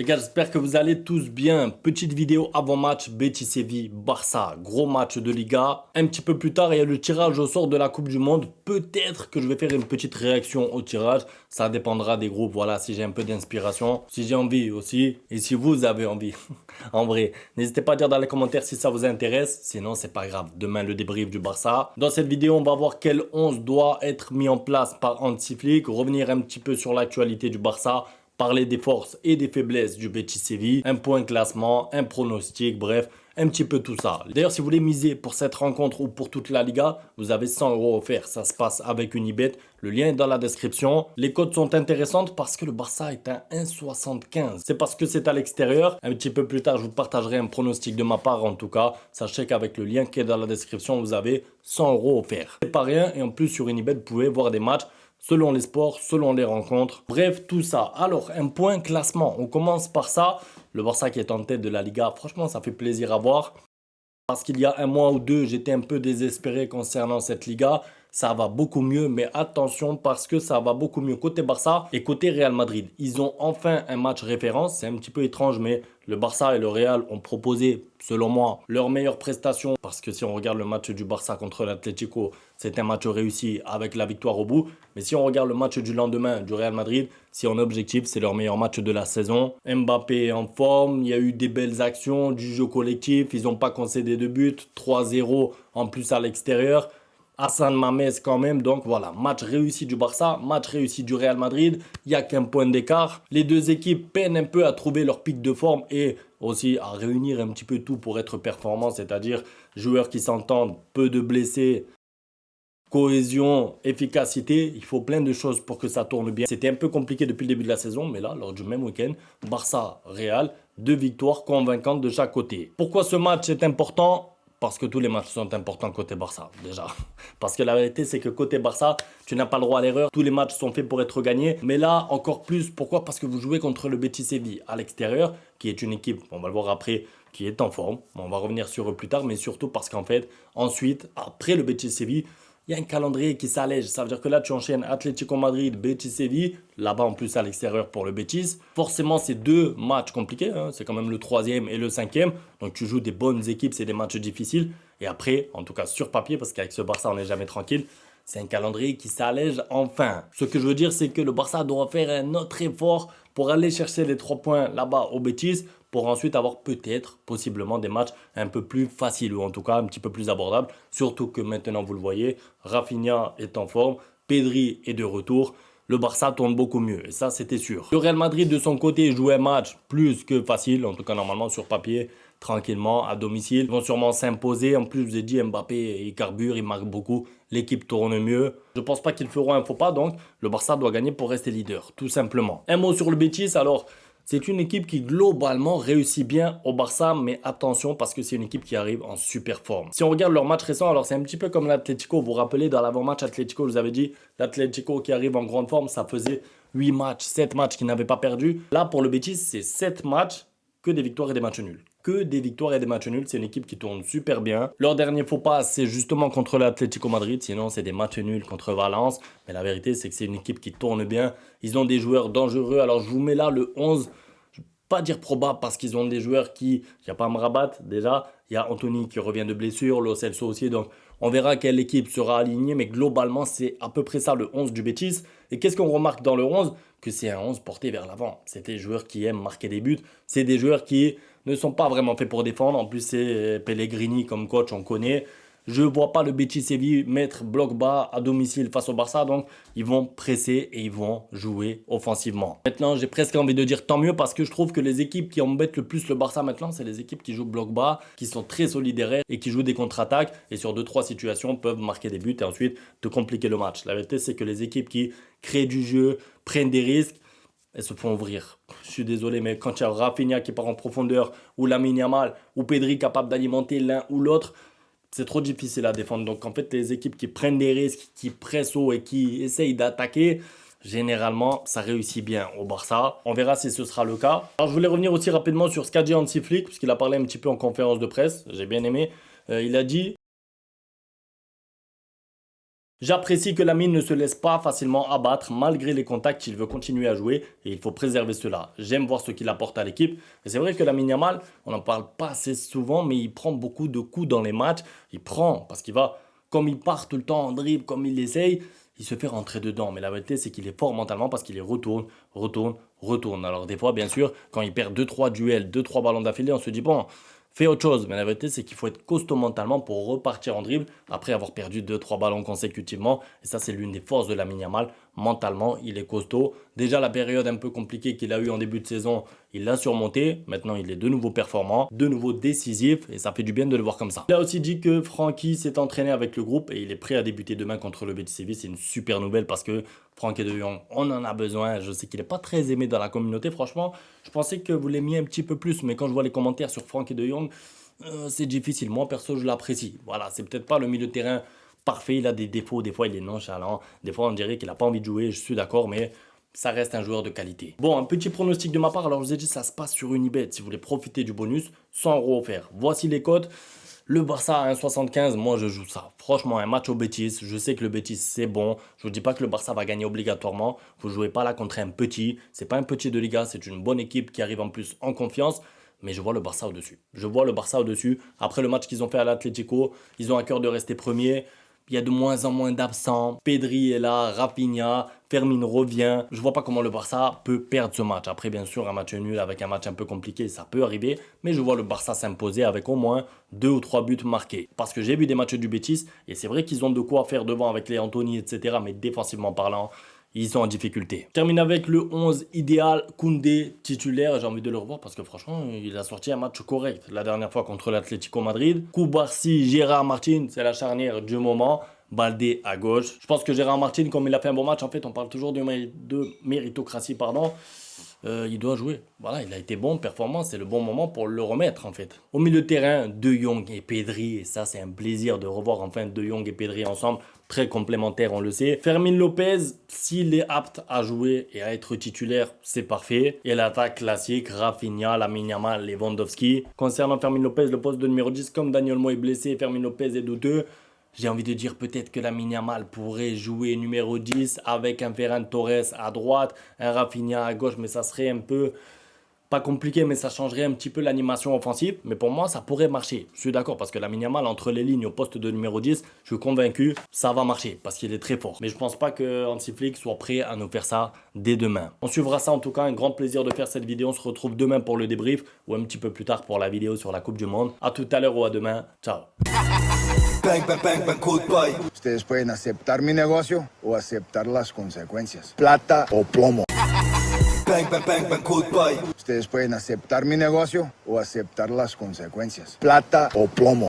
Les gars, j'espère que vous allez tous bien. Petite vidéo avant-match Betis Séville Barça. Gros match de Liga. Un petit peu plus tard, il y a le tirage au sort de la Coupe du Monde. Peut-être que je vais faire une petite réaction au tirage. Ça dépendra des groupes. Voilà, si j'ai un peu d'inspiration, si j'ai envie aussi. Et si vous avez envie. En vrai, n'hésitez pas à dire dans les commentaires si ça vous intéresse. Sinon, c'est pas grave. Demain, le débrief du Barça. Dans cette vidéo, on va voir quel 11 doit être mis en place par Hansi Flick. Revenir un petit peu sur l'actualité du Barça, parler des forces et des faiblesses du Betis Séville, un point classement, un pronostic, bref, un petit peu tout ça. D'ailleurs, si vous voulez miser pour cette rencontre ou pour toute la Liga, vous avez 100 € offerts. Ça se passe avec Unibet. Le lien est dans la description. Les cotes sont intéressantes parce que le Barça est à 1,75. C'est parce que c'est à l'extérieur. Un petit peu plus tard, je vous partagerai un pronostic de ma part en tout cas. Sachez qu'avec le lien qui est dans la description, vous avez 100 € offerts. C'est pas rien et en plus sur Unibet, vous pouvez voir des matchs selon les sports, selon les rencontres. Bref, tout ça. Alors, un point classement. On commence par ça. Le Barça qui est en tête de la Liga, franchement, ça fait plaisir à voir. Parce qu'il y a un mois ou deux, j'étais un peu désespéré concernant cette Liga. Ça va beaucoup mieux, mais attention parce que ça va beaucoup mieux côté Barça et côté Real Madrid. Ils ont enfin un match référence. C'est un petit peu étrange, mais le Barça et le Real ont proposé, selon moi, leur meilleure prestation. Parce que si on regarde le match du Barça contre l'Atlético, c'est un match réussi avec la victoire au bout. Mais si on regarde le match du lendemain du Real Madrid, si on est objectif, c'est leur meilleur match de la saison. Mbappé est en forme, il y a eu des belles actions, du jeu collectif. Ils n'ont pas concédé de but, 3-0 en plus à l'extérieur. Hassan Mamez quand même, donc voilà, match réussi du Barça, match réussi du Real Madrid, il n'y a qu'un point d'écart. Les deux équipes peinent un peu à trouver leur pic de forme et aussi à réunir un petit peu tout pour être performant, c'est-à-dire joueurs qui s'entendent, peu de blessés, cohésion, efficacité, il faut plein de choses pour que ça tourne bien. C'était un peu compliqué depuis le début de la saison, mais là, lors du même week-end, Barça-Real, 2 victoires convaincantes de chaque côté. Pourquoi ce match est important ? Parce que tous les matchs sont importants côté Barça, déjà. Parce que la vérité, c'est que côté Barça, tu n'as pas le droit à l'erreur. Tous les matchs sont faits pour être gagnés. Mais là, encore plus. Pourquoi? Parce que vous jouez contre le Betis Séville à l'extérieur, qui est une équipe, on va le voir après, qui est en forme. On va revenir sur eux plus tard, mais surtout parce qu'en fait, ensuite, après le Betis Séville, il y a un calendrier qui s'allège. Ça veut dire que là, tu enchaînes Atlético Madrid, Betis Séville. Là-bas, en plus, à l'extérieur pour le Betis. Forcément, c'est deux matchs compliqués. Hein. C'est quand même le troisième et le cinquième. Donc, tu joues des bonnes équipes. C'est des matchs difficiles. Et après, en tout cas sur papier, parce qu'avec ce Barça, on n'est jamais tranquille. C'est un calendrier qui s'allège enfin. Ce que je veux dire, c'est que le Barça doit faire un autre effort pour aller chercher les 3 points là-bas au Betis, pour ensuite avoir peut-être, possiblement, des matchs un peu plus faciles ou en tout cas un petit peu plus abordables. Surtout que maintenant, vous le voyez, Rafinha est en forme, Pedri est de retour. Le Barça tourne beaucoup mieux, et ça, c'était sûr. Le Real Madrid, de son côté, joue un match plus que facile, en tout cas normalement sur papier, tranquillement, à domicile. Ils vont sûrement s'imposer. En plus, je vous ai dit, Mbappé, il carbure, il marque beaucoup. L'équipe tourne mieux. Je ne pense pas qu'ils feront un faux pas, donc le Barça doit gagner pour rester leader, tout simplement. Un mot sur le Betis, alors... C'est une équipe qui globalement réussit bien au Barça, mais attention parce que c'est une équipe qui arrive en super forme. Si on regarde leur match récent, alors c'est un petit peu comme l'Atlético. Vous vous rappelez, dans l'avant-match Atlético, je vous avais dit, l'Atlético qui arrive en grande forme, ça faisait 8 matchs, 7 matchs qu'ils n'avaient pas perdu. Là, pour le Betis, c'est 7 matchs, que des victoires et des matchs nuls. Que des victoires et des matchs nuls. C'est une équipe qui tourne super bien. Leur dernier faux pas, c'est justement contre l'Atlético Madrid. Sinon, c'est des matchs nuls contre Valence. Mais la vérité, c'est que c'est une équipe qui tourne bien. Ils ont des joueurs dangereux. Alors, je vous mets là le 11. Je ne vais pas dire probable parce qu'ils ont des joueurs qui... Il n'y a pas Amrabat déjà. Il y a Anthony qui revient de blessure. Lo Celso aussi. Donc, on verra quelle équipe sera alignée. Mais globalement, c'est à peu près ça le 11 du Betis. Et qu'est-ce qu'on remarque dans le 11? Que c'est un 11 porté vers l'avant. C'est des joueurs qui aiment marquer des buts. C'est des joueurs qui ne sont pas vraiment faits pour défendre. En plus, c'est Pellegrini comme coach, on connaît. Je ne vois pas le Betis Séville mettre bloc bas à domicile face au Barça. Donc, ils vont presser et ils vont jouer offensivement. Maintenant, j'ai presque envie de dire tant mieux parce que je trouve que les équipes qui embêtent le plus le Barça maintenant, c'est les équipes qui jouent bloc bas, qui sont très solidaires et qui jouent des contre-attaques. Et sur 2-3 situations, peuvent marquer des buts et ensuite te compliquer le match. La vérité, c'est que les équipes qui créent du jeu, prennent des risques, elles se font ouvrir. Je suis désolé, mais quand il y a Rafinha qui part en profondeur, ou Lamine Yamal, ou Pedri capable d'alimenter l'un ou l'autre, c'est trop difficile à défendre. Donc en fait, les équipes qui prennent des risques, qui pressent haut et qui essayent d'attaquer, généralement, ça réussit bien au Barça. On verra si ce sera le cas. Alors je voulais revenir aussi rapidement sur ce qu'a dit Hansi Flick, puisqu'il a parlé un petit peu en conférence de presse. J'ai bien aimé. Il a dit... J'apprécie que Lamine ne se laisse pas facilement abattre malgré les contacts, il veut continuer à jouer et il faut préserver cela. J'aime voir ce qu'il apporte à l'équipe. Et c'est vrai que Lamine Yamal, on n'en parle pas assez souvent, mais il prend beaucoup de coups dans les matchs. Il prend parce qu'il va, comme il part tout le temps en dribble, comme il essaye, il se fait rentrer dedans. Mais la vérité, c'est qu'il est fort mentalement parce qu'il les retourne. Alors des fois, bien sûr, quand il perd 2-3 duels, 2-3 ballons d'affilée, on se dit bon, fais autre chose. Mais la vérité, c'est qu'il faut être costaud mentalement pour repartir en dribble après avoir perdu 2-3 ballons consécutivement. Et ça, c'est l'une des forces de Lamine Yamal. Mentalement, il est costaud. Déjà, la période un peu compliquée qu'il a eue en début de saison, il l'a surmonté. Maintenant, il est de nouveau performant, de nouveau décisif. Et ça fait du bien de le voir comme ça. Il a aussi dit que Frenkie s'est entraîné avec le groupe et il est prêt à débuter demain contre le Betis Séville. C'est une super nouvelle parce que Frenkie de Jong, on en a besoin. Je sais qu'il n'est pas très aimé dans la communauté. Franchement, je pensais que vous l'aimiez un petit peu plus. Mais quand je vois les commentaires sur Frenkie de Jong, c'est difficile. Moi, perso, je l'apprécie. Voilà, c'est peut-être pas le milieu de terrain parfait. Il a des défauts. Des fois, il est nonchalant. Des fois, on dirait qu'il n'a pas envie de jouer. Je suis d'accord, mais ça reste un joueur de qualité. Bon, un petit pronostic de ma part. Alors, je vous ai dit, ça se passe sur Unibet. Si vous voulez profiter du bonus, 100 € offerts. Voici les cotes. Le Barça à 1,75, moi je joue ça. Franchement, un match au Betis, je sais que le Betis c'est bon. Je vous dis pas que le Barça va gagner obligatoirement. Vous jouez pas là contre un petit. C'est pas un petit de Liga, c'est une bonne équipe qui arrive en plus en confiance. Mais je vois le Barça au-dessus. Je vois le Barça au-dessus. Après le match qu'ils ont fait à l'Atlético, ils ont à cœur de rester premiers. Il y a de moins en moins d'absents. Pedri est là, Rafinha, Fermin revient. Je vois pas comment le Barça peut perdre ce match. Après, bien sûr, un match nul avec un match un peu compliqué, ça peut arriver. Mais je vois le Barça s'imposer avec au moins 2 ou 3 buts marqués. Parce que j'ai vu des matchs du Betis et c'est vrai qu'ils ont de quoi faire devant avec les Anthony, etc. Mais défensivement parlant, ils sont en difficulté. Je termine avec le 11 idéal, Koundé titulaire. J'ai envie de le revoir parce que franchement, il a sorti un match correct la dernière fois contre l'Atlético Madrid. Koubarsi, Gérard Martin, c'est la charnière du moment. Baldé à gauche. Je pense que Gérard Martin, comme il a fait un bon match, en fait, on parle toujours de méritocratie, pardon. Il doit jouer. Voilà, il a été bon, performant, c'est le bon moment pour le remettre en fait. Au milieu de terrain, De Jong et Pedri, et ça c'est un plaisir de revoir enfin De Jong et Pedri ensemble, très complémentaires on le sait. Fermin Lopez, s'il est apte à jouer et à être titulaire, c'est parfait. Et l'attaque classique, Rafinha, Lamine Yamal, Lewandowski. Concernant Fermin Lopez, le poste de numéro 10, comme Daniel Mo est blessé, Fermin Lopez est douteux. J'ai envie de dire peut-être que Lamine Yamal pourrait jouer numéro 10 avec un Ferran Torres à droite, un Rafinha à gauche, mais ça serait un peu pas compliqué, mais ça changerait un petit peu l'animation offensive. Mais pour moi, ça pourrait marcher. Je suis d'accord parce que Lamine Yamal, entre les lignes au poste de numéro 10, je suis convaincu, ça va marcher parce qu'il est très fort. Mais je pense pas que Hansi Flick soit prêt à nous faire ça dès demain. On suivra ça en tout cas, un grand plaisir de faire cette vidéo. On se retrouve demain pour le débrief ou un petit peu plus tard pour la vidéo sur la Coupe du Monde. A tout à l'heure ou à demain. Ciao. Bang, bang, bang, bang, goodbye. Ustedes pueden aceptar mi negocio o aceptar las consecuencias. Plata o plomo. Bang, bang, bang, bang, goodbye. Ustedes pueden aceptar mi negocio o aceptar las consecuencias. Plata o plomo.